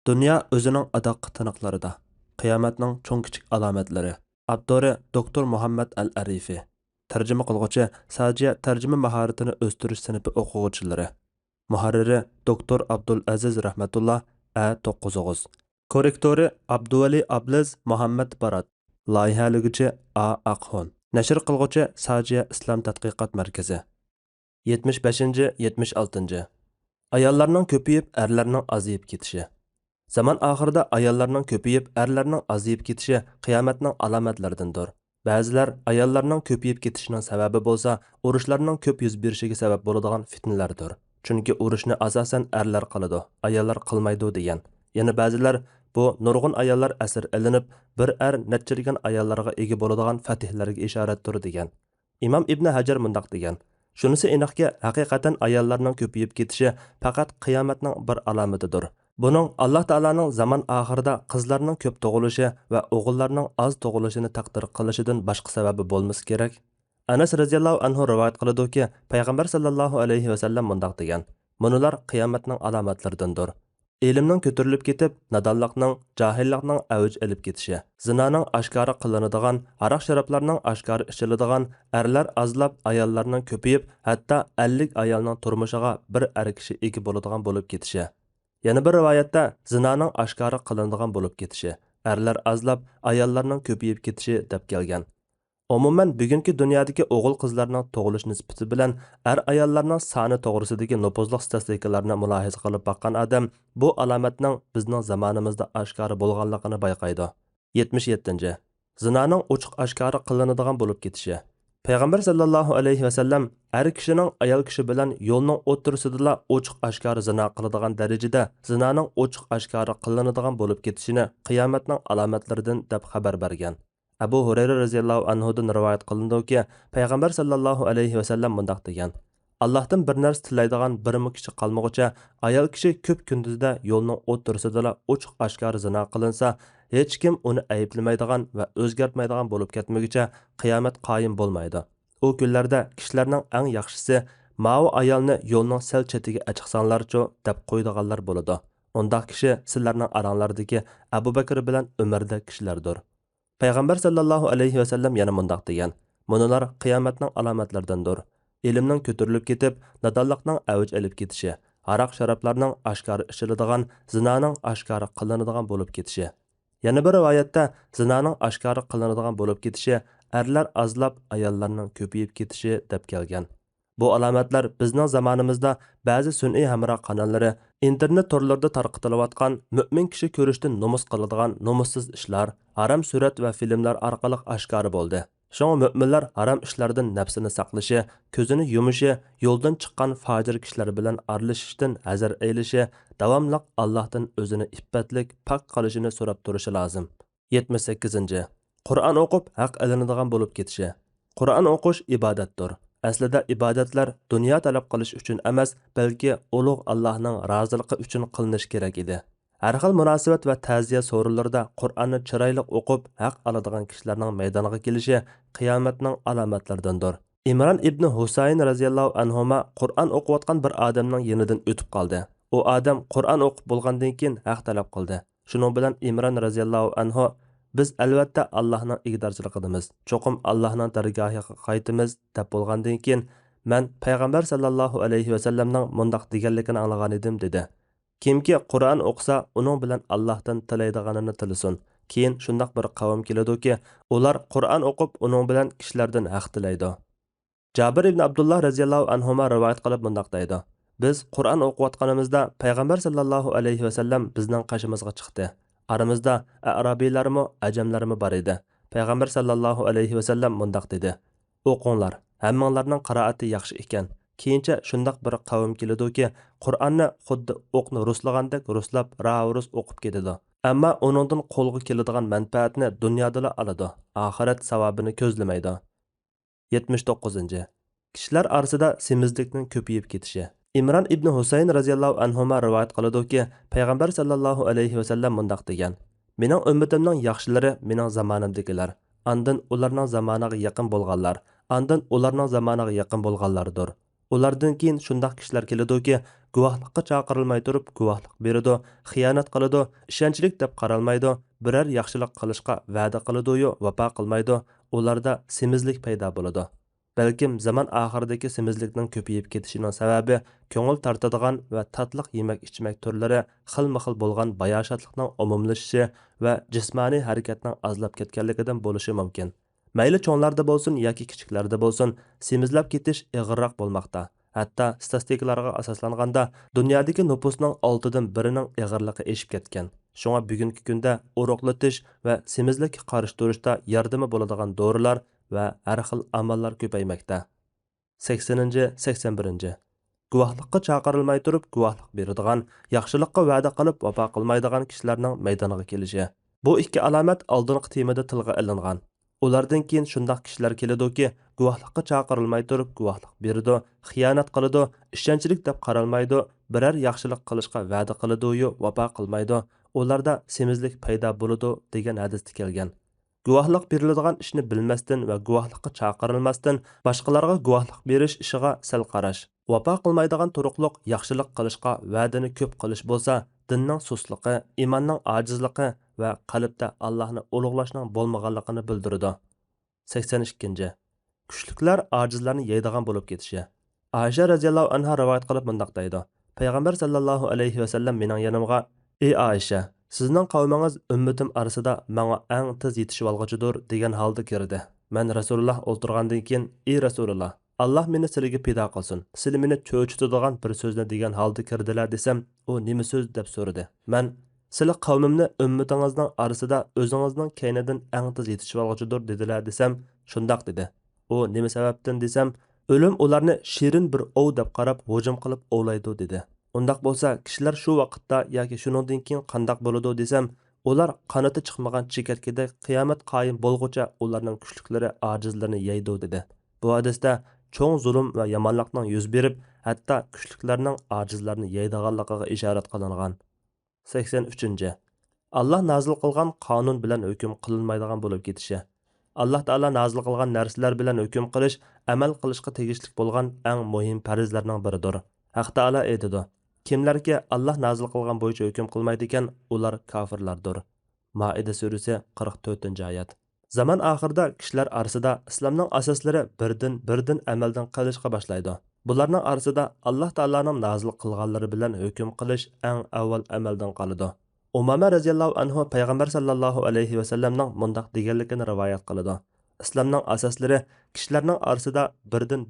Dünya özünün adaq tınıqlarida. Qiyomatning cho'ng kichik alomatlari. Avtori doktor Muhammad Al-Arifi. Tarjima qilguvchi Sajiya tarjima mahoratini o'stirish sinfi o'quvchilari. Muharriri doktor Abdul Aziz Rahmatullah A9. Korrektori Abduvali Abliz Muhammad Barat. Loyihaligüchi A Aqhon. Nashr qilguvchi Sajiya Islom tadqiqot markazi. 75-76. Ayollarning ko'payib, erlarning aziyib ketishi. Zaman ahırda ayollarning ko'payib, erlarning aziyib ketishi qiyomatning alomatlaridandir. Ba'zilar ayollarning ko'payib ketishining sababi bo'lsa, urushlarning ko'p yuz berishiga sabab bo'ladigan fitnalardir. Chunki urushni asosan erlar qiladi, ayollar qilmaydi degan. Yana ba'zilar bu nurg'un ayollar asir ilinib, bir netchilgan ayollarga ega bo'ladigan fatihlarga ishoratdir degan. Imom Ibn Hajar mundaq degan. Shunisi aniqki, haqiqatan ayollarning ko'payib ketishi faqat qiyomatning bir alomatidir. Buning Alloh taolaning zaman oxirida qizlarning ko'p tug'ilishi va o'g'illarning oz tug'ilishini taqdir qilishidan boshqa sababi bo'lmasa kerak. Anas radhiyallohu anhu rivoyat qiladiki, payg'ambar sallallohu alayhi va sallam mundoq degan: "Bular qiyomatning alomatlaridandir. Ilmning ko'tarilib ketib, nadonlikning, jahillikning avj olib ketishi, zinoning oshkora qilinadigan, aroq sharoblarning oshkora ichiladigan, erlar azlab, ayollarning ko'payib, hatto 50 ayolning turmushiga bir er kishi ega bo'ladigan bo'lib ketishi." Yana bir rivoyatda zinoning oshkora qilinadigan bo'lib ketishi, erlar azlab, ayollarning ko'payib ketishi deb kelgan. Umuman bugungi dunyodagi o'g'il qizlarning tug'ilish nisbati bilan ayollarning soni to'g'risidagi nupuzli statistikalarni mulohaza qilib boqqan odam bu alomatning bizning zamonimizda oshkora bo'lganligini bayqaydi. 77. Zinoning ochiq oshkora qilinadigan bo'lib ketishi. Payg'ambar sallallohu alayhi va sallam er kishining ayol kishi bilan yo'lning o'ttirsidila ochiq oshkora zino qiladigan darajada zinoning ochiq oshkora qilinadigan bo'lib ketishini qiyomatning alomatlaridan deb xabar bergan. Abu Hurayra radhiyallohu anhudan rivoyat qilindiki, payg'ambar sallallohu alayhi va sallam mundaq degan: Allohdan bir narsa tilaydigan birmi kishi qolmog'icha ayol kishi ko'p kunduzda yo'lning o'ttirsidila ochiq oshkora zino qilinsa, hech kim uni ayblamaydigan va o'zgartmaydigan bo'lib ketmaguncha qiyomat qoyim bo'lmaydi. U kunlarda kishilarning eng yaxshisi ma'u ayolni yo'lning sal chetiga achiqsanglarchu deb qo'ydiganlar bo'ladi. Undaq kishi sizlarning oranglardagi Abu Bakr bilan Umarda kishilardir. Payg'ambar sallallohu alayhi va sallam yana mundaq degan: "Bular qiyomatning alomatlaridandir. Ilmning ko'tarilib ketib, nadonlikning avj olib ketishi, aroq sharoblarning oshkora ichiladigan, zinoning oshkora qilinadigan bo'lib ketishi." Yana bir rivoyatda zinoning oshkora qilinadigan bo'lib ketishi, erlar azlab, ayollarning ko'payib ketishi deb kelgan. Bu alomatlar bizning zamonimizda ba'zi sun'iy hamroh kanallari, internet torlarida tarqatilayotgan, mu'min kishi ko'rishdan nomus qiladigan nomussiz ishlar, haram surat va filmlar orqali oshkora bo'ldi. Shunga mu'minlar haram ishlardan nafsini saqlashi, ko'zini yumishi, yo'ldan chiqqan fojir kishilar bilan aralashishdan hazar aylishi, davomli Allohdan o'zini iffatlik, pok qilishini so'rab turishi lozim. 78. Qur'on o'qib haq ilinadigan bo'lib ketishi. Qur'on o'qish ibodatdir. Aslida ibodatlar dunyo talab qilish uchun emas, balki ulug' Allohning roziligi uchun qilinish kerak edi. Har xil munosabat va ta'ziya so'rinlarida Qur'onni chiroyli o'qib haq oladigan kishilarning maydoniga kelishi qiyomatning alomatlaridandir. Imron ibn Husayn radhiyallohu anhuma Qur'on o'qiyotgan bir odamning yonidan o'tib qoldi. U odam Qur'on o'qib bo'lgandan keyin haq talab qildi. Shuning bilan Imron radhiyallohu anhu: "Biz albatta Allohning igdorchiligidamiz. Cho'qim Allohning dargohiga qaytamiz" deb bo'lgandan keyin men payg'ambar sallallohu alayhi va sallamning mundaq deganligini anglagan edim dedi. Kimki Qur'on o'qisa, uning bilan Allohdan tilaydiganini tilasin. Keyin shundaq bir qavm keladiki, ular Qur'on o'qib, uning bilan kishilardan haq tilaydi. Jabir ibn Abdullah radhiyallohu anhuma rivoyat qilib mundaq deydi: Biz Qur'on o'qiyotganimizda payg'ambar sallallohu alayhi va sallam bizning qashimizga chiqdi. Aramizda arabiylarmi, ajamlarmi bor edi. Payg'ambar sallallohu alayhi va sallam mundaq dedi: "O'qinglar, hammanglarning qiroati yaxshi ekan." Keyincha shundaq bir qavm keladiki, Qur'onni xuddi o'qni ruslagandek ruslab, ravurus o'qib ketadi. Ammo uningdan qo'lga keladigan manfaatni dunyoda oladi, oxirat savobini ko'zlamaydi. 79. Kishilar orasida semizlikning ko'payib ketishi. Imron ibn Husayn radhiyallohu anhuma rivoyat qiladiki, payg'ambar sallallohu alayhi va sallam mundaq degan: "Mening ummatimning yaxshilari mening zamonimdagilar, andin ularning zamoniga yaqin bo'lganlar, andin ularning zamoniga yaqin bo'lganlardir. Ulardan keyin shundaq kishilar keladi-ki, guvohlikqa chaqirilmay turib guvohlik beradi, xiyonat qiladi, ishonchlik deb qaralmaydi, biror yaxshilik qilishga va'da qiladi-yu, vafo qilmaydi. Ularda semizlik paydo bo'ladi. Balkim zaman oxiridagi semizlikning ko'payib ketishining sababi ko'ngil tortadigan va tatliq yemak-ichmak turlari xilma-xil bo'lgan bayoshatlikning umumlashishi va jismoniy harakatning ozlab ketganligidan bo'lishi mumkin. Mayli cho'nglarda bo'lsin yoki kichiklarda bo'lsin, semizlab ketish ig'irroq bo'lmoqda. Hatto statistikalarga asoslanganda dunyodagi nüfusning 6dan birining ig'irligi eshib ketgan. Shunga bugungi kunda urug'latish va semizlikka qarshi turishda yordami bo'ladigan dorilar va har xil amallar ko'paymoqda. 80-81. Guvohlikqa chaqirilmay turib guvohlik beradigan, yaxshilikqa va'da qilib vafo qilmaydigan kishilarning maydoniga kelishi. Bu ikki alomat oldingi temada tilga ilingan. Ulardan keyin shundaq kishilar keladi-ki, guvohlikqa chaqirilmay turib guvohlik beradi, xiyonat qiladi, ishonchlik deb qaralmaydi, biror yaxshilik qilishga va'da qiladi-yu, vafo qilmaydi. Ularda semizlik paydo bo'ladi degan hadisda kelgan. Guvohlik beriladigan ishni bilmasdan va guvohlikqa chaqirilmasdan boshqalarga guvohlik berish ishiga sal qarash. Vafo qilmaydigan turuqliq yaxshilik qilishga va'dani ko'p qilish bo'lsa, dinning sustligi, imonning ojizligi va qalbda Allohni ulug'lashning bo'lmaganligini bildiradi. 82. Kuchliklar ojizlarni yeydigan bo'lib ketishi. Aisha radhiyallohu anha rivoyat qilib mundaq deydi: Payg'ambar sallallohu alayhi va sallam mening yonimga: "Ey Aisha, sizning qavmingiz ummatim orasida menga eng tez yetishib olg'uchidir" degan holda kirdi. Men Rasululloh o'ltirgandan keyin: "Ey Rasululloh, Alloh meni sizlarga pido qilsin. Sizlar meni cho'chitadigan bir so'zni degan holda kirdilar" desam, u nima so'z deb so'radi. Men: "Sizlar qavmimni ummatingizning orasida o'zingizning keynidan eng tez yetishib olg'uchidir" dedilar desam, shundoq dedi. U nima sababdan desam, o'lim ularni shirin bir ov deb qarab hujum qilib ovlaydi dedi. Undaq bo'lsa, kishilar shu vaqtda yoki shuningdan keyin qandoq bo'ladi desam, ular qanoti chiqmagan chekirtkidek qiyomat qoyim bo'lguncha ularning kuchliklari ojizlarni yeydi dedi. Bu hadisda cho'ng zulm va yomonlikning yuz berib, hatto kuchliklarning ojizlarni yeydiganligiga ishorat qilingan. 83. Allah nazil qilgan qonun bilan hukm qilinmaydigan bo'lib ketishi. Allah Taala nazil qilgan narsalar bilan hukm qilish, amal qilishga tegishli bo'lgan eng muhim farzlarning biridir. Haq Taala aytadi: Kimlarga Allah nazil qilgan bo'yicha hukm qilmaydi ekan, ular kofirlardir. Maida surasi 44-oyat. Zaman oxirida kishilar orasida islomning asoslari birdan amaldan qilishga boshlaydi. Bularning orasida Alloh taolaning nazil qilganlari bilan hukm qilish eng avval amaldan qoladi. Umama radhiyallohu anhu payg'ambar sallallohu alayhi va sallamning mundaq deganligini rivoyat qiladi. Islomning asoslari kishilarning orasida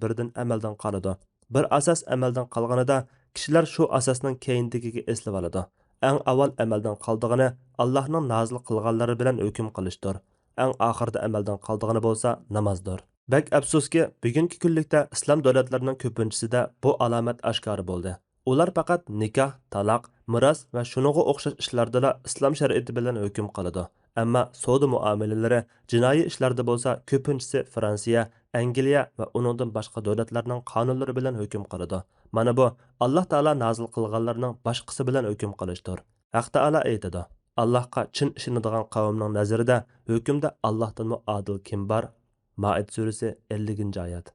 birdan amaldan qoladi. Bir asos amaldan qolganida kishilar shu asosning keyindigiga eslab oladi. Eng avval amaldan qoldigani Allohning nazil qilganlari bilan hukm qilishdir. Eng oxirida amaldan qoldigani bo'lsa namozdir. Bak afsuski, bugungi kunlikda islom davlatlarining ko'pinchisida bu alomat oshkor bo'ldi. Ular faqat nikoh, taloq, miros va shuningga o'xshash ishlarda islom shariati bilan hukm qiladi. Ammo savdo muomalalari, jinoiy ishlarda bo'lsa, ko'pinchisi Fransiya, Angliya va uningdan boshqa davlatlarning qonunlari bilan hukm qiladi. Mana bu Alloh taolo nazil qilganlarning boshqasi bilan hukm qilishdir. Haq taolo aytadi: Allohga chin ishonadigan qavmning nazarida hukmda Allohdan adil kim bor? Maid surasi 50-oyat.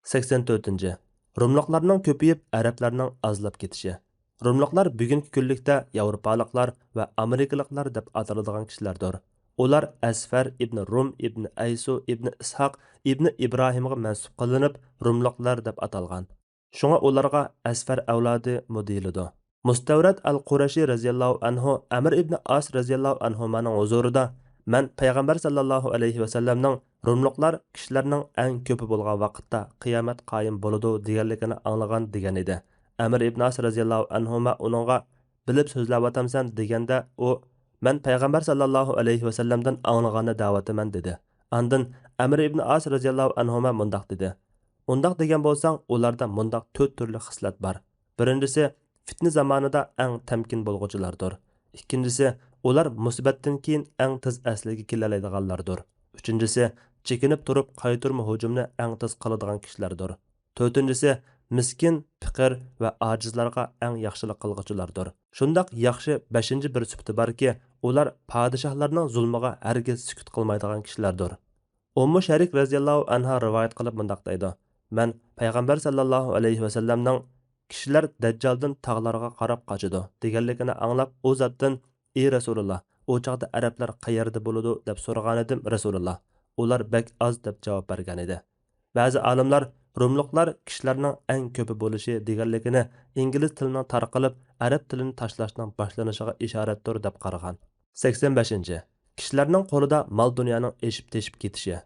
84. Rumliqlarning ko'payib, arablarning ozlab ketishi. Rumliqlar bugungi kunlikda Yevropaliklar va Amerikaliklar deb ataladigan kishilardir. Ular Asfar ibn Rum ibn Aysu ibn Ishoq ibn Ibrohimga mansub qilinib, Rumliqlar deb atalgan. Shunga ularga Asfar avlodi modelidir. Mustavrat al-Qurashi radhiyallohu anhu Amr ibn As radhiyallohu anhuning huzurida "Men payg'ambar sallallohu alayhi va sallamning Rumliqlar kishilarning eng ko'pi bo'lgan vaqtda qiyomat qoyim bo'ladi" deganligini anglagan degan edi. Amr ibn As radhiyallohu anhu uningga "Bilib so'zlayapsan" deganda u "Men payg'ambar sallallohu alayhi va sallamdan anglaganni da'vataman" dedi. Andin Amr ibn As radhiyallohu anhu mundaq dedi: "Undaq degan bo'lsang, ularda mundaq 4 turli xislat bor. Birinchisi, fitna zamonida eng tamkin bo'lg'uchilardir. Ikkinchisi, ular musibatdan keyin eng tez asliga kelalaydiganlardir. Uchinchisi, chekinib turib qayturma hujumni eng tez qiladigan kishilardir. To'rtinchisi, miskin, fiqir va ojizlarga eng yaxshilik qilg'uchilardir. Shundaq yaxshi 5-chi bir sifati borki, ular podshohlarning zulmiga hargiz sukut qilmaydigan kishilardir." Ummu Sharik radhiyallohu anha rivoyat qilib mundaq deydi: Men payg'ambar sallallohu alayhi vasallamning kishilar dajjoldan tog'larga qarab qochidi deganligini anglab u zotdan ey rasululloh u chog'da arablar qayerda bo'ladi deb so'ragan edim rasululloh ular bak oz deb javob bergan edi. Ba'zi olimlar rumliqlar kishilarning eng ko'pi bo'lishi deganligini ingliz tilining tarqalib arab tilini tashlashning boshlanishiga ishoratdir deb qaragan. 85. Kishilarning qo'lida mol dunyoning eshib teshib ketishi.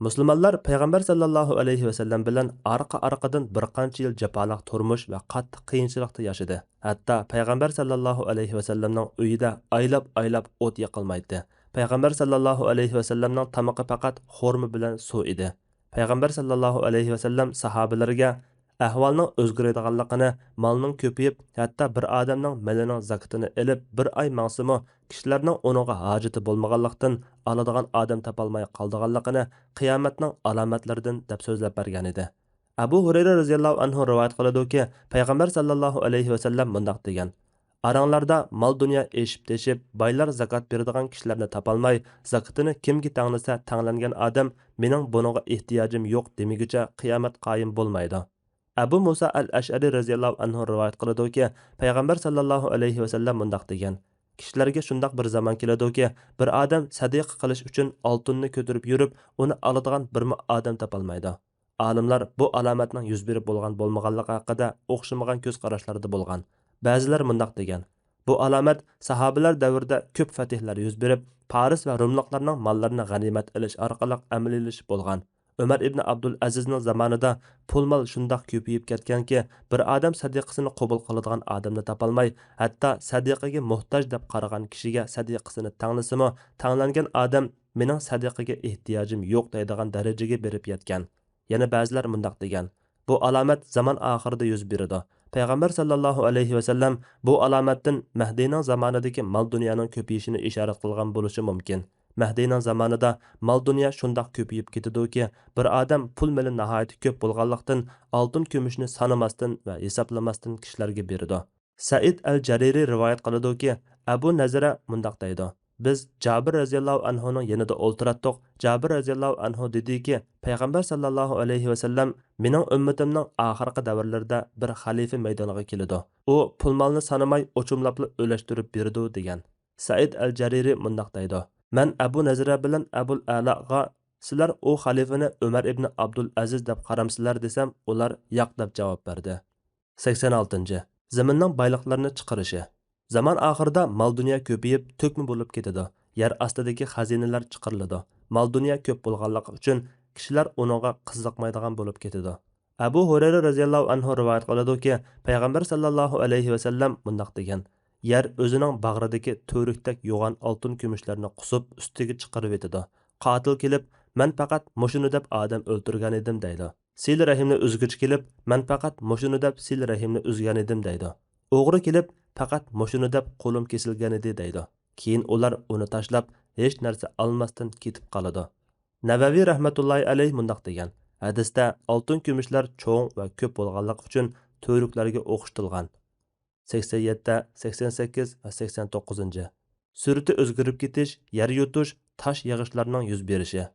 Musulmonlar payg'ambar sallallohu alayhi vasallam bilan orqa-orqadan bir qancha yil jafoliq turmush va qattiq qiyinchilikda yashadi. Hatto payg'ambar sallallohu alayhi vasallamning uyida oylab o't yoqilmaydi. Payg'ambar sallallohu alayhi vasallamning tamoqi faqat xurmo bilan suv edi. Payg'ambar sallallohu alayhi vasallam sahobalariga ahvolning o'zgaradiganligini, molning ko'payib, hatto bir odamning malining zakatini elib bir oy mangsimi kishilarning uninga hojati bo'lmaganlikdan oladigan odam topolmay qoldiganligini qiyomatning alomatlaridan deb so'zlab bergan edi. Abu Hurayra radhiyallohu anhu rivoyat qiladiki, payg'ambar sallallohu alayhi vasallam bundoq degan: Aranglarda mol dunyo eshib teshib, boylar zakot beradigan kishilarni topolmay, zakatini kimga tanglasa tanglangan odam mening buningga ehtiyojim yo'q demigicha qiyomat qoyim bo'lmaydi. Abu Musa al-Ash'ari radhiyallohu anhu rivoyat qiladiki, payg'ambar sallallohu alayhi vasallam bundoq degan: Kishilarga shundoq bir zamon keladiki, bir odam sadiqa qilish uchun oltinni ko'tarib yurib, uni oladigan bir odam topolmaydi. Olimlar bu alomatning yuz berib bo'lgan bo'lmaganligi haqida o'xshamagan ko'z qarashlarda bo'lgan. Ba'zilar bundoq degan: Bu alomat sahobalar davrida ko'p fatihlar yuz berib, Paris va Rumliqlarning mollarini g'animat olish orqali amaliylashish bo'lgan. Umar ibn Abdul Azizning zamonida pul-mol shundoq ko'payib ketganki, bir odam sadiqasini qabul qiladigan odamni topolmay, hatto sadiqaga muhtoj deb qaragan kishiga sadiqasini tanglasimi, tanglangan odam mening sadiqaga ehtiyojim yo'q deydigan darajaga berib yetgan. Yana ba'zilar bundoq degan: Bu alomat zaman oxirida yuz beradi. Payg'ambar sallallohu alayhi vasallam bu alomatdan Mahdiyning zamonidagi mol dunyoning ko'payishini ishorat qilgan bo'lishi mumkin. Mahdiyning zamonida mol dunyo shundoq ko'payib ketadiki, bir odam pul-mili nihoyat ko'p bo'lganlikdan oltin kumushni sanamasdan va hisoblamasdan kishilarga beradi. Said al-Jariri rivoyat qiladiki, Abu Nazara mundoq deydi: Biz Jabir radhiyallohu anhuning yanida o'ltiratdik. Jabir radhiyallohu anhu dediki, payg'ambar sallallohu alayhi vasallam mening ummatimning oxirgi davrlarida bir xalifa maydoniga keladi. U pul-molni sanamay o'chumlabla o'lashtirib berdi degan. Said al-Jariri mundoq deydi: Men Abu Nazara bilan Abul A'laga sizlar u xalifani Umar ibn Abdul Aziz deb qaramsizlar desam, ular yo'q deb javob berdi. 86. Zaminning boyliqlarini chiqarishi. Zaman oxirida mol dunyo ko'payib, to'kma bo'lib ketadi. Yer ostidagi xazinalar chiqariladi. Mol dunyo ko'p bo'lganligi uchun kishilar uningga qiziqmaydigan bo'lib ketadi. Abu Hurayra radhiyallohu anhu rivoyat qiladiki, payg'ambar sallallohu alayhi vasallam bundoq degan: Yer o'zining bag'ridagi to'rikdak yo'g'on oltin kumushlarni qusib ustiga chiqarib etadi. Qotil kelib, men faqat mushuni deb odam o'ltirgan edim deydi. Sil rahimni uzgich kelib, men faqat mushuni deb sil rahimni uzgan edim deydi. O'g'ri kelib, faqat mushuni deb qo'lim kesilgan edi deydi. Keyin ular uni tashlab hech narsa olmasdan ketib qoladi. Navaviy rahmatullohi alayhi mundoq degan: Hadisda oltin kumushlar cho'ng va ko'p bo'lganligi uchun to'riklarga o'xshatilgan. 87, 88 va 89. Surati o'zgarib ketish, yer yutish, tosh yig'ishlarning yuz berishi.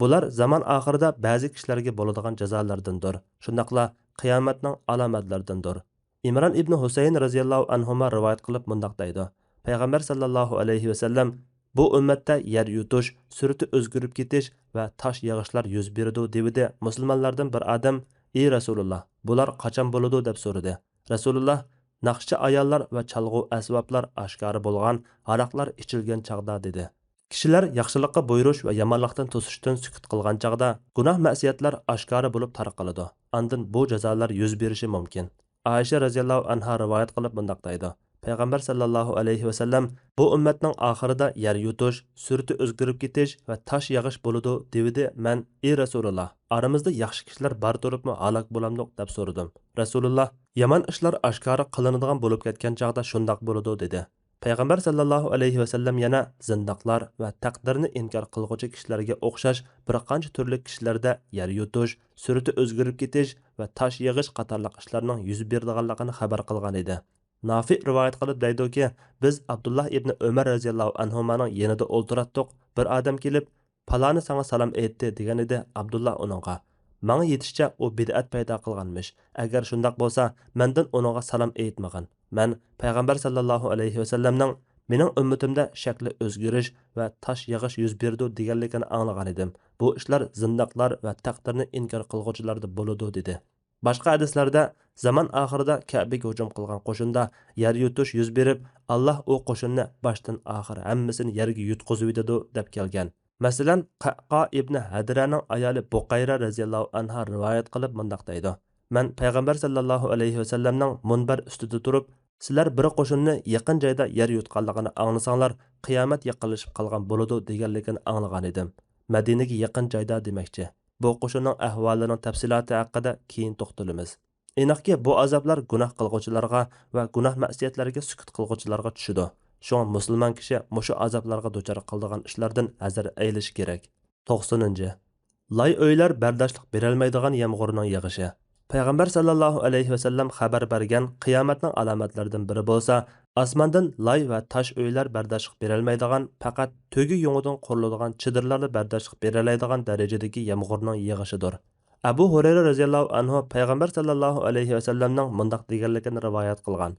Bular zaman oxirida ba'zi kishilarga bo'ladigan jazolardandir. Shundaqla qiyomatning alomatlaridandir. Imron ibn Husayn radhiyallohu anhuma rivoyat qilib mundoq deydi: Payg'ambar sallallohu alayhi vasallam bu ummatda yer yutish, surati o'zgarib ketish va tosh yig'ishlar yuz beradi dedi. Musulmonlardan bir odam: "Ey Rasululloh, bular qachon bo'ladi?" deb so'radi. Rasululloh: "Naqshchi ayollar va chalg'u asboblar oshkora bo'lgan, aroqlar ichilgan chaqda" dedi. Kishilar yaxshilikqa buyurish va yomonlikdan to'sishdan sukut qilgan chaqda gunoh ma'siyatlar oshkora bo'lib tarqaladi. Ondan bu jazolar yuz berishi mumkin. Aisha radhiyallohu anha rivoyat qilib bundoq deydi: Payg'ambar sallallohu alayhi vasallam bu ummatning oxirida yer yutish, surati o'zgarib ketish va tosh yog'ish bo'ladi dedi. Men: "Ey Rasululloh, aramizda yaxshi kishilar bor turibmi halok bo'lamdiq?" deb so'radim. Rasululloh: "Yomon ishlar oshkora qilinadigan bo'lib ketgan chaqda shundoq bo'ladi" dedi. Payg'ambar sallallohu alayhi vasallam yana zindoqlar va taqdirni inkor qilg'uvchi kishilarga o'xshash bir qancha turli kishilarda yer yutish, surati o'zgarib ketish va tosh yig'ish qatorliq ishlarning yuz beradiganligini xabar qilgan edi. Nafi rivoyat qilib deydiki, biz Abdullah ibn Umar radhiyallohu anhumaning yanida o'ltiratdik. Bir odam kelib, "Paloni sana salom aytdi" degan edi. Abdullah uningga: Manga yetishicha u bid'at paydo qilganmish. Agar shundoq bo'lsa, mendan uningga salom aytmagan. Men payg'ambar sallallohu alayhi vasallamning mening ummatimda shakli o'zgarish va tosh yig'ish yuz berdi deganligini anglagan edim. Bu ishlar zindoqlar va taqdirni inkor qilguvchilarda bo'ladi dedi. Boshqa hadislarda zaman oxirida Ka'baga hujum qilgan qo'shinda yer yutish yuz berib, Alloh u qo'shinni boshdan oxir hammasini yerga yutqizib yetadi deb kelgan. Masalan, Qaqqa ibn Hadraning ayoli Buqayra radhiyallohu anha rivoyat qilib mundaq deydi: "Men payg'ambar sallallohu alayhi vasallamning munbar ustida turib, sizlar bir qo'shinni yaqin joyda yer yutqanligini anglasanglar, qiyomat yaqinlashib qolgan bo'ladi deganligini anglagan edim." Madinaga yaqin joyda demakchi. Bu qo'shinning ahvolining tafsiloti haqida keyin to'xtalamiz. Aniqki, bu azoblar gunoh qilguvchilarga va gunoh ma'siyatlarga sukut qilguvchilarga tushidi. Şoň musulman kishi mushu azoblarga duchor qiladigan ishlardan hazar aylish kerak. 90. Lay o'ylar bardoshlik berolmaydigan yomg'irning yig'ishi. Payg'ambar sallallohu alayhi vasallam xabar bergan qiyomatning alomatlaridan biri bo'lsa, osmondan lay va tosh o'ylar bardoshlik berolmaydigan, faqat to'gi yo'ngidan quriladigan chidirlarni bardoshlik berolmaydigan darajadagi yomg'irning yig'ishidir. Abu Hurayra radhiyallohu anhu payg'ambar sallallohu alayhi vasallamning mundaq deganligini rivoyat qilgan: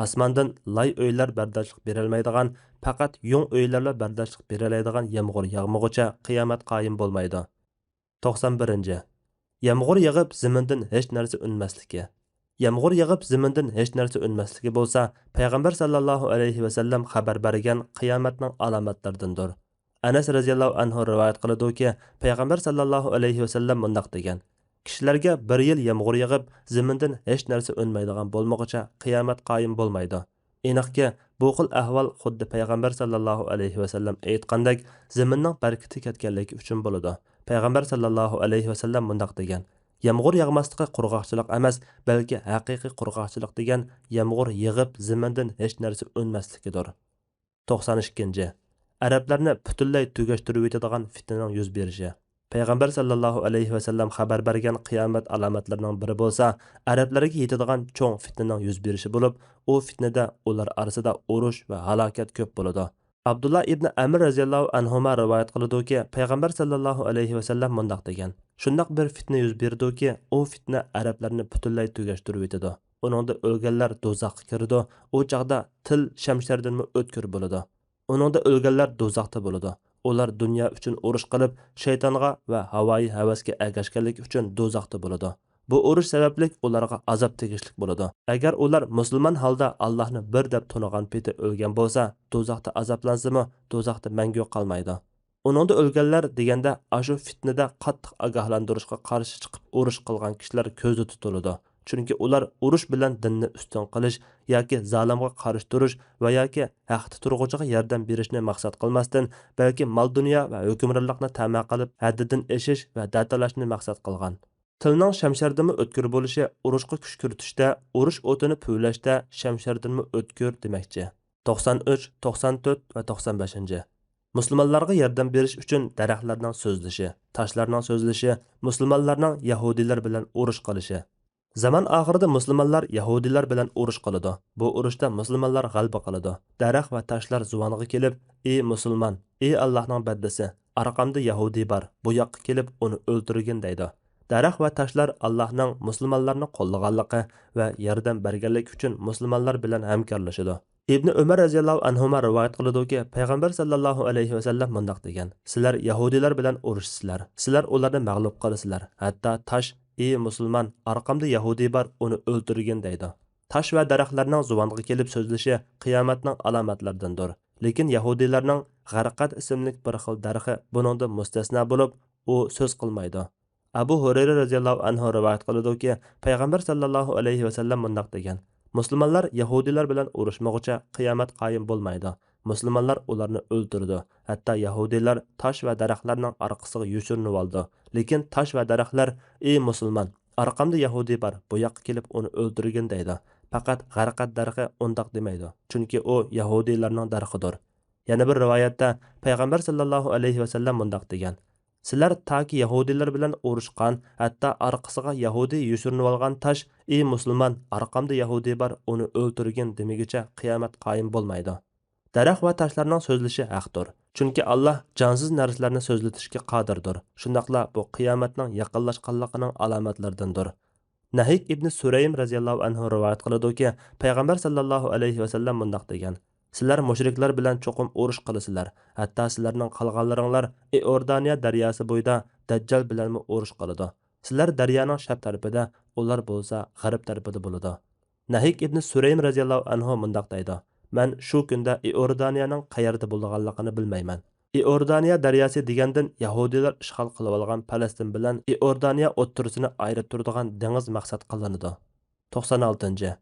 Osmondan lay o'ylar bardoshlik berolmaydigan, faqat yung o'ylarla bardoshlik berolmaydigan yomg'ir yog'mog'icha qiyomat qoyim bo'lmaydi. 91. Yomg'ir yog'ib zamindan hech narsa unmasligi. Yomg'ir yog'ib zamindan hech narsa unmasligi bo'lsa, payg'ambar sallallohu alayhi vasallam xabar bergan qiyomatning alomatlaridandir. Anas radhiyallohu anhu rivoyat qiladi-ki, payg'ambar sallallohu alayhi vasallam mundaq degan: Kishilarga bir yil yomg'ir yog'ib, zamindan hech narsa unmaydigan bo'lmoqcha qiyomat qoyim bo'lmaydi. Aniqki, bu xil ahvol xuddi payg'ambar sallallohu alayhi vasallam aytgandek, zaminning barakati ketganligi uchun bo'ladi. Payg'ambar sallallohu alayhi vasallam mundaq degan: Yomg'ir yog'masligi qurg'oqchilik emas, balki haqiqiy qurg'oqchilik degan yomg'ir yig'ib zamindan hech narsa unmasligidir. 92. Arablarni butunlay tugashtirib yetadigan fitnaning yuz berishi. Payg'ambar sallallohu alayhi vasallam xabar bergan qiyomat alomatlarining biri bo'lsa, arablarga yetadigan cho'ng fitnaning yuz berishi bo'lib, u fitnada ular orasida urush va halokat ko'p bo'ladi. Abdullah ibn Amr radhiyallohu anhuma rivoyat qiladi-ki, payg'ambar sallallohu alayhi vasallam mundaq degan: Shundaq bir fitna yuz berdi-ki, u fitna arablarni butunlay tugashtirib yetadi. Uningda o'lganlar do'zaxga kiradi, u chaqda til shamshardan o'tkir bo'ladi. Uningda o'lganlar do'zaxda bo'ladi. Ular dunyo uchun urush qilib, shaytonga va havoyi havasga ergashganlik uchun do'zaxda bo'ladi. Bu urush sababli ularga azob tegishlik bo'ladi. Agar ular musulmon holda Allohni bir deb tonigan peti o'lgan bo'lsa, do'zaxda azoblansimi, do'zaxda mangu qolmaydi. Uningda o'lganlar deganda ashu fitnada qattiq ogohlantirishga qarshi chiqib urush qilgan kishilar ko'zda tutiladi. Chunki ular urush bilan dinni ustun qilish yoki zolimga qarshi turish va yoki haqda turg'uchiga yordam berishni maqsad qilmasdan, balki mol dunyo va hukmronlikni ta'ma qilib, haddidan eshish va datalashni maqsad qilgan. Tilning shamshardimi o'tkir bo'lishi urushga kuch kiritishda, urush o'tini puvlashda shamshardimi o'tkir demakchi. 93, 94 va 95. Musulmonlarga yordam berish uchun daraxtlarning so'zlishi, toshlarning so'zlishi, musulmonlarning yahudiylar bilan urush qilishi. Zaman oxirida musulmonlar yahudiylar bilan urush qiladi. Bu urushda musulmonlar g'alaba qiladi. Daraxt va toshlar zuvoniga kelib, "Ey musulmon, ey Allohning bandasi, orqamda yahudiy bor. Bu yoqqa kelib uni o'ldirgin" deydi. Daraxt va toshlar Allohning musulmonlarni qo'llaganligi va yordam berganligi uchun musulmonlar bilan hamkorlashadi. Ibn Umar radhiyallohu anhuma rivoyat qiladi-ki, payg'ambar sallallohu alayhi vasallam mundaq degan: "Sizlar yahudiylar bilan urushsizlar. Sizlar ularni mag'lub qilasizlar. Hatto tosh, ey musulmon, orqamda yahudiy bor, uni o'ldirgin" deydi. Tosh va daraxtlarning zuvonga kelib so'zlashi qiyomatning alomatlaridandir. Lekin yahudiylarning G'arqad ismli bir xil daraxti buningda mustasno bo'lib, u so'z qilmaydi. Abu Hurayra radhiyallohu anhu rivoyat qiladi-ki, payg'ambar sallallohu alayhi vasallam mundaq degan: Musulmonlar yahudiylar bilan urushmoqcha qiyomat qoyim bo'lmaydi. Musulmonlar ularni o'ldirdi. Hatto yahudiylar tosh va daraxtlarning orqasiga yushirinib oldi. Lekin tosh va daraxtlar: "Ey musulmon, orqamda yahudiy bor, bu yoqqa kelib uni o'ldirgin" deydi. Faqat G'arqad daraxti undoq demaydi, chunki u yahudiylarning daraxidir. Yana bir rivoyatda payg'ambar sallallohu alayhi vasallam mundaq degan: Sizlar taki yahudiylar bilan urushgan, hatto orqasiga yahudiy yushirinib olgan tosh: "Ey musulmon, orqamda yahudiy bor, uni o'ldirgin" demigicha qiyomat qoyim bo'lmaydi. Daraxt va toshlarning so'zlashi haqdir. Chunki Alloh jonsiz narsalarni so'zlatishga qodirdir. Shundaqla bu qiyomatning yaqinlashganligining alomatlaridandir. Nahik ibn Suraym radhiyallohu anhu rivoyat qiladi-ki, payg'ambar sallallohu alayhi vasallam mundaq degan: Sizlar mushriklar bilan cho'qim urush qilasizlar. Hatto sizlarning qolganlaringlar Iordaniya daryosi bo'yida Dajjal bilan urush qiladi. Sizlar daryoning shab tarafida, ular bo'lsa g'arb tarafida bo'ladi. Nahik ibn Suraym radhiyallohu anhu mundaq deydi: Men shu kunda Iordaniyaning qayerda bo'lganligini bilmayman. Iordaniya daryosi degandan Yahudilar ishg'ol qilib olgan Falastin bilan Iordaniya o'ttirisini ayirib turadigan dengiz maqsad qilinadi. 96.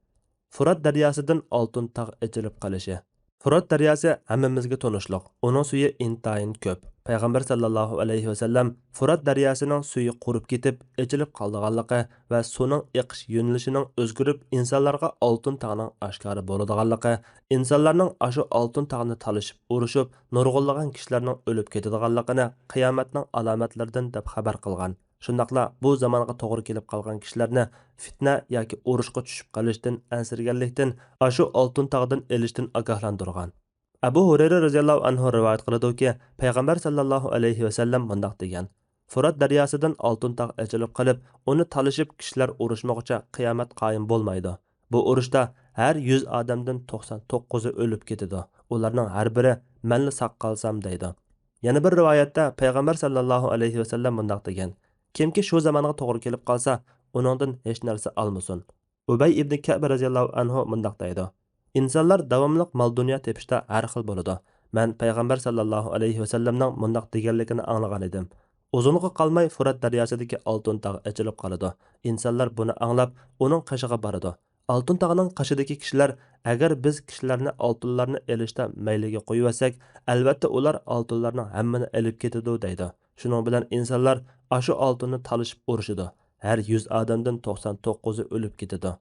Furat daryosidan oltin tog' ichilib qolishi. Furat daryosi hammamizga tanishliq. Uning suvi intayin ko'p. Payg'ambar sallallohu alayhi vasallam Furat daryosining suvi qurib ketib, ichilib qolganligi va suvning eqish yo'nalishining o'zgarib, insonlarga oltin tog'ning oshkora bo'ladiganligi, insonlarning ashu oltin tog'ni talishib, urushib, nurg'unlagan kishilarning o'lib ketadiganligini qiyomatning alomatlaridan deb xabar qilgan. Shundaqla bu zamonga to'g'ri kelib qolgan kishilarni fitna yoki urushga tushib qolishdan, ansirganlikdan, ashu oltin tog'dan elishdan ogohlantirgan. Abu Hurayra radhiyallohu anhu rivoyat qiladi-ki, payg'ambar sallallohu alayhi vasallam mundaq degan: Furat daryosidan oltin tog' ochilib qolib, uni talishib kishilar urushmoqcha qiyomat qoyim bo'lmaydi. Bu urushda har 100 odamdan 99'i o'lib ketadi. Ularning har biri "Menni saq qolsam" deydi. Yana bir rivoyatda payg'ambar sallallohu alayhi vasallam mundaq degan: Kimki shu zamonga to'g'ri kelib qolsa, uningdan hech narsa olmasin. Ubay ibn Ka'b radhiyallohu anhu mundaq deydi: İnsanlar davomli mol dunyo tepishda har xil bo'ladi. Men payg'ambar sallallohu alayhi vasallamning mundaq deganligini anglagan edim. Uzunga qolmay Furat daryosidagi oltin tog' ochilib qoladi. İnsanlar buni anglab, uning qashig'iga boradi. Oltin tog'ning qashidagi kishilar, agar biz kishilarni oltinlarni elishda mayliga qo'yvasak, albatta ular oltinlarning hammani elib ketadi deydi. Shuning bilan insonlar ashu oltinni talishib urushidi. Har 100 odamdan 99'i o'lib ketadi.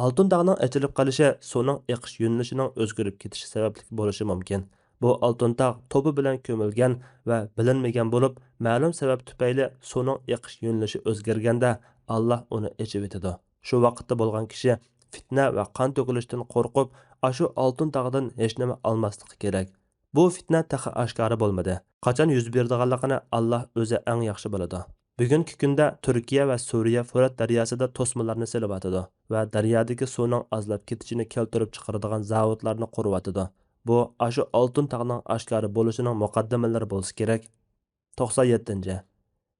Oltin tog'ning ochilib qolishi suvning eqish yo'nalishining o'zgarib ketishi sababli bo'lishi mumkin. Bu oltin tog' to'pi bilan ko'milgan va bilinmagan bo'lib, ma'lum sabab tufayli suvning eqish yo'nalishi o'zgarganda Alloh uni ochib etadi. Shu vaqtda bo'lgan kishi fitna va qon to'kilishdan qo'rqib, ashu oltin tog'dan hech nima olmasligi kerak. Bu fitna taxi oshkora bo'lmadi. Qachon yuz berdiganligini Alloh o'zi eng yaxshi biladi. Bugungi kunda Turkiya va Suriya Furat daryosida to'smalarni silib atadi va daryodagi suvning ozlab ketishini keltirib chiqaradigan zavodlarni qurib atadi. Bu ashu oltin tog'ning oshkora bo'lishining muqaddimalari bo'lsa kerak. 97.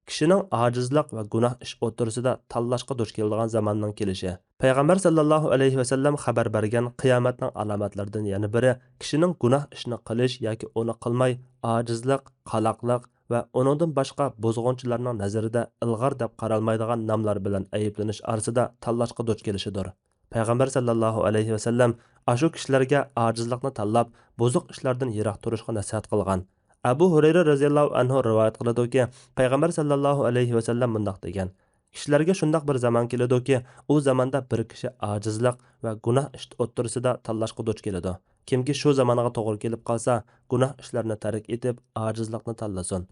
Kishining ojizlik va gunoh ish o'tirisida tanlashga duch keladigan zamonning kelishi. Payg'ambar sallallohu alayhi vasallam xabar bergan qiyomatning alomatlaridan yana biri kishining gunoh ishni qilish yoki uni qilmay ojizlik, qaloqlik va uningdan boshqa buzg'unchilarning nazarida ilg'or deb qaralmaydigan nomlar bilan ayblanish orasida tanlashga duch kelishidir. Payg'ambar sallallohu alayhi vasallam ashu kishilarga ojizlikni tanlab, buzuq ishlardan yiroq turishga nasihat qilgan. Abu Hurayra radhiyallohu anhu rivoyat qiladi-ki, payg'ambar sallallohu alayhi vasallam mundaq degan: Kishilarga shundoq bir zamon keladi-ki, u zamonda bir kishi ojizlik va gunoh ish o'ttirisida tanlashga duch keladi. Kimki shu zamonga to'g'ri kelib qolsa, gunoh ishlarni tark etib, ojizlikni tanlasin.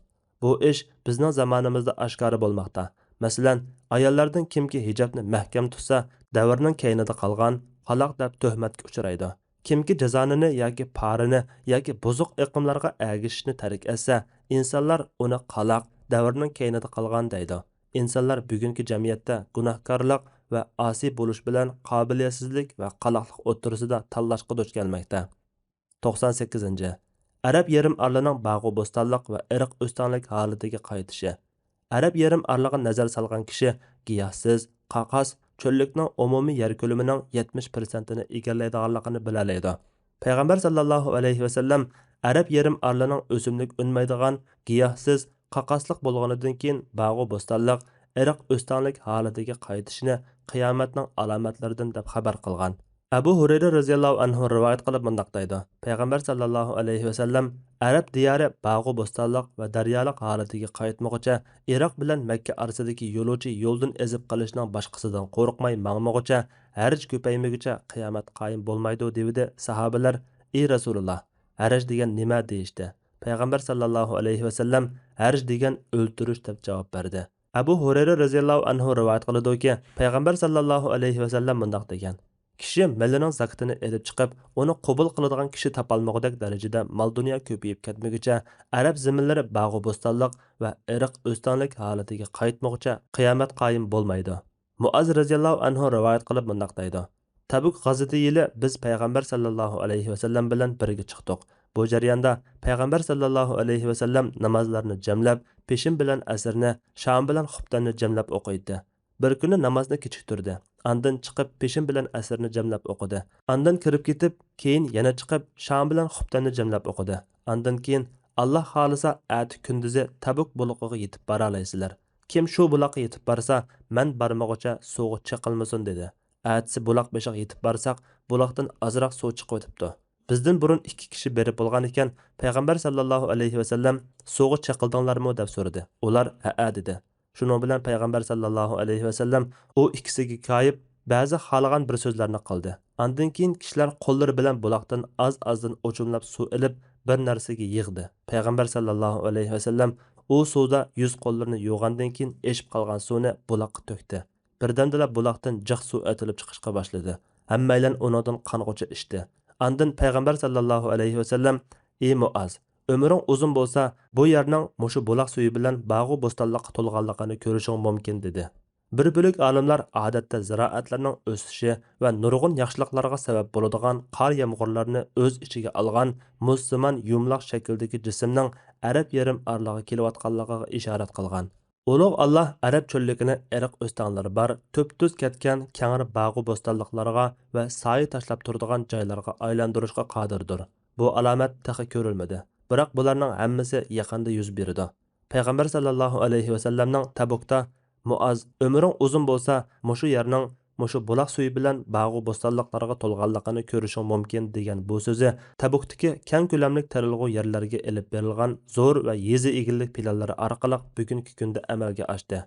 Bu ish bizning zamonimizda oshkora bo'lmoqda. Masalan, ayollardan kimki hijobni mahkam tutsa, davrning kaynida qolgan, qaloq deb tuhmatga uchraydi. Kimki jazonini yoki parini yoki buzuq iqimlarga agishishni tark etsa, insonlar uni qaloq, davrning kaynida qolgan deydi. İnsanlar bugungi jamiyatda gunohkorlik va osiy bo'lish bilan qobiliyatsizlik va qaloqlik o'ttirisida tanlashga duch kelmoqda. 98. Arab yarim orlining bog'u bo'stonlik va irq o'stonlik holatiga qaytishi. Arab yarim orliga nazar solgan kishi giyohsiz, qaqos, cho'llikning umumiy yer ko'lamining 70%ni egallaydiganligini bilalaydi. Payg'ambar sallallohu alayhi vasallam Arab yarim orlining o'simlik unmaydigan, giyohsiz, qaqasliq bo'lganidan keyin bog'u bo'stonlik, irq o'stonlik holatiga qaytishini qiyomatning alomatlaridan deb xabar qilgan. Abu Hurayra radhiyallohu anhu rivoyat qilib mundaq deydi: Payg'ambar sallallohu alayhi vasallam Arab diyori bog'u bo'stonlik va daryolik holatiga qaytmoqcha, Iroq bilan Makka orasidagi yo'lovchi yo'ldan ezib qilishning boshqasidan qo'rqmay mangmoqcha, harj ko'paymaguncha qiyomat qoyim bo'lmaydi dedi sahobalar. Ey Rasululloh, harj degan nima deyishdi? Payg'ambar sallallohu alayhi vasallam harj degan o'ltirish deb javob berdi. Abu Hurayra radhiyallohu anhu rivoyat qiladi-ki, payg'ambar sallallohu alayhi vasallam mundaq degan: kishi malining zakatini elib chiqib, uni qabul qiladigan kishi topolmagudek darajada mol dunyo ko'payib ketmaguncha, arab zaminlari bog'u bo'stonliq va irq o'stonlik holatiga qaytmoqcha qiyomat qoyim bo'lmaydi. Muaz roziyallohu anhu rivoyat qilib bundoq deydi: Tabuk g'azoti yili biz payg'ambar sallallohu alayhi vasallam bilan birga chiqdik. Bu jarayonda payg'ambar sallallohu alayhi vasallam namozlarni jamlab, peshin bilan asrni, sham bilan xuftanni jamlab o'qiydi. Bir kuni namozni kechiktirdi. Andan chiqib peshin bilan asrni jamlab o'qidi. Andan kirib ketib, keyin yana chiqib sham bilan xuftanni jamlab o'qidi. Andan keyin Alloh xolisa ati kunduzi Tabuk buloqiga yetib bora olaysizlar. Kim shu buloqqa yetib borsa, men barmog'icha suvga chiqilmasin dedi. Atsi buloq beshiga yetib borsak, buloqdan azroq suv chiqib o'tibdi. Bizdan burun 2 kishi berib bo'lgan ekan, payg'ambar sallallohu alayhi vasallam suvga chiqildinglarmi deb so'radi. Ular ha dedi. Shuning bilan payg'ambar sallallohu alayhi vasallam u ikkisiga koyib, ba'zi xalagan bir so'zlarni qildi. Andan keyin kishilar qo'llari bilan buloqdan az-azdan o'chumlab suv ilib bir narsaga yig'di. Payg'ambar sallallohu alayhi vasallam u suvda yuz qo'llarini yuvgandan keyin eshib qolgan suvni buloqqa to'kdi. Birdamdala buloqdan jiq suv atilib chiqishga boshladi. Hammaylar undan qong'uchi ichdi. Andan payg'ambar sallallohu alayhi vasallam: "Ey Muaz, ömrüň uzun bolsa, bu yerning mushu buloq suyi bilan bog'u bo'stonlikqa to'lganligini ko'rishing mumkin" dedi. Bir bölük olimlar odatda ziroatlarning o'sishi va nurg'un yaxshiliklarga sabab bo'ladigan qor yomg'irlarini o'z ichiga olgan muzsimon yumloq shakldagi jismning arab yarim orlig'iga kelayotganligiga ishorat qilgan. Ulug' Alloh arab cho'lligini irq o'stanlari bor, to'p-tuz ketgan kangri bog'u bo'stonliklarga va soya tashlab turadigan joylarga aylantirishga qodirdir. Bu alomat taxi ko'rilmadi. Biroq bularning hammasi yaqinda yuz berdi. Payg'ambar sallallohu alayhi vasallamning Tabukda Muaz, ömrüň uzun bolsa, mushu yerning mushu buloq suyi bilan bog'u bo'stonliqlarga to'lganligini ko'rishing mumkin degan bu so'zi Tabukdagi keng ko'lamlik tarilg'u yerlarga elib berilgan zo'r va yezi egillik planlari orqali bugungi kunda amalga oshdi.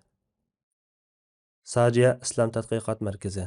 Sajiya Islom tadqiqot markazi